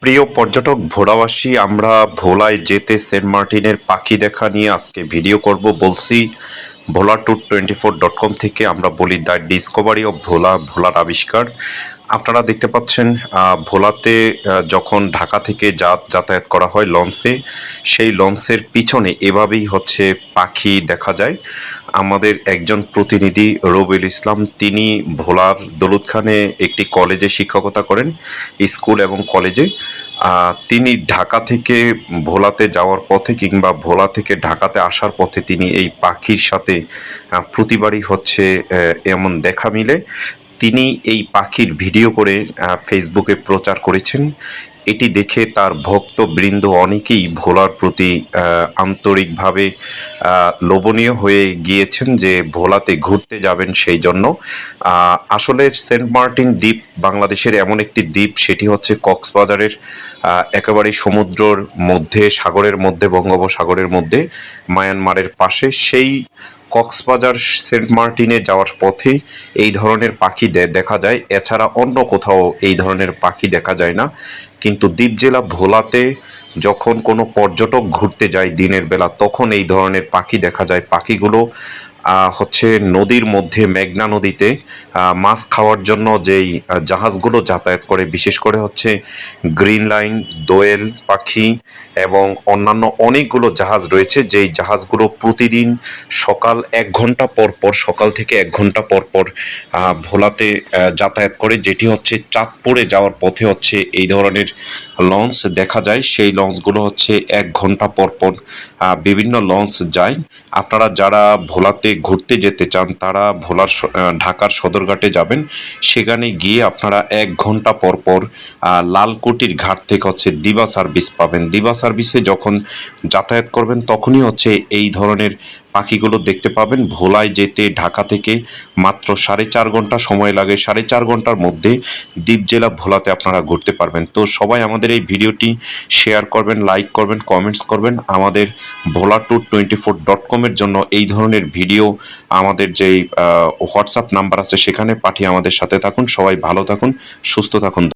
প্রিয় পর্যটক ভোলাবাসী, আমরা ভোলায় যেতে সেন্ট মার্টিনের পাখি দেখা নিয়ে আজকে ভিডিও করব। বলছি ভোলা ট্যুর 24.com থেকে। আমরা বলি দ্য ডিসকভারি অফ ভোলা, ভোলার আবিষ্কার। আপনারা দেখতে পাচ্ছেন ভোলাতে যখন ঢাকা থেকে যাতায়াত করা হয় লঞ্চে, সেই লঞ্চের পিছনে এভাবেই হচ্ছে পাখি দেখা যায়। আমাদের একজন প্রতিনিধি রবিউল ইসলাম, তিনি ভোলার দৌলতখানে একটি কলেজে শিক্ষকতা করেন, স্কুল এবং কলেজে। তিনি ঢাকা থেকে ভোলাতে যাওয়ার পথে কিংবা ভোলা থেকে ঢাকাতে আসার পথে তিনি এই পাখির সাথে প্রতিবারই হচ্ছে এমন দেখা মিলে। তিনি এই পাখির ভিডিও করে ফেসবুকে প্রচার করেছেন। এটি দেখে তার ভক্তবৃন্দ অনেকেই ভোলার প্রতি আন্তরিকভাবে লোভনীয় হয়ে গিয়েছেন যে ভোলাতে ঘুরতে যাবেন সেই জন্য। আসলে সেন্ট মার্টিন দ্বীপ বাংলাদেশের এমন একটি দ্বীপ, সেটি হচ্ছে কক্সবাজারের একেবারেই সমুদ্রের মধ্যে, সাগরের মধ্যে, বঙ্গোপসাগরের মধ্যে, মায়ানমারের পাশে। সেই কক্সবাজার সেন্ট মার্টিনে যাওয়ার পথে এই ধরনের পাখি দেখা যায়। এছাড়া অন্য কোথাও এই ধরনের পাখি দেখা যায় না। কিন্তু দ্বীপ জেলা ভোলাতে যখন কোনো পর্যটক ঘুরতে যায় দিনের বেলা, তখন এই ধরনের পাখি দেখা যায়। পাখিগুলো হচ্ছে নদীর মধ্যে, মেঘনা নদীতে মাছ খাওয়ার জন্য যেই জাহাজগুলো যাতায়াত করে, বিশেষ করে হচ্ছে গ্রিন লাইন, দোয়েল পাখি এবং অন্যান্য অনেকগুলো জাহাজ রয়েছে, যেই জাহাজগুলো প্রতিদিন সকাল 1 ঘন্টা পর পর, সকাল থেকে 1 ঘন্টা পর পর ভোলাতে যাতায়াত করে, যেটি হচ্ছে চাঁদপুরে যাওয়ার পথে হচ্ছে এই ধরনের লঞ্চ দেখা যায়। সেই লঞ্চগুলো হচ্ছে 1 ঘন্টা পর পর বিভিন্ন লঞ্চ যায়। আপনারা যারা ভোলাতে ঘুরতে যেতে চান, তারা ভোলার ঢাকার সদরঘাটে যাবেন। সেখানে গিয়ে আপনারা 1 ঘন্টা পর পর লালকুটির ঘাট থেকে হচ্ছে দিবা সার্ভিস পাবেন। দিবা সার্ভিসে যখন যাতায়াত করবেন, তখনই হচ্ছে এই ধরনের পাখিগুলো দেখতে পাবেন। ভোলায় যেতে ঢাকা থেকে মাত্র 4.5 ঘন্টা সময় লাগে। 4.5 ঘন্টার মধ্যে দ্বীপ জেলা ভোলাতে আপনারা ঘুরতে পারবেন। তো সবাই আমাদের এই ভিডিওটি শেয়ার করবেন, লাইক করবেন, কমেন্টস করবেন। আমাদের ভোলা ট্যুর 24.com-এর জন্য এই ধরনের ভিডিও আমাদের যেই হোয়াটসঅ্যাপ নাম্বার আছে সেখানে পাঠিয়ে আমাদের সাথে থাকুন। সবাই ভালো থাকুন, সুস্থ থাকুন।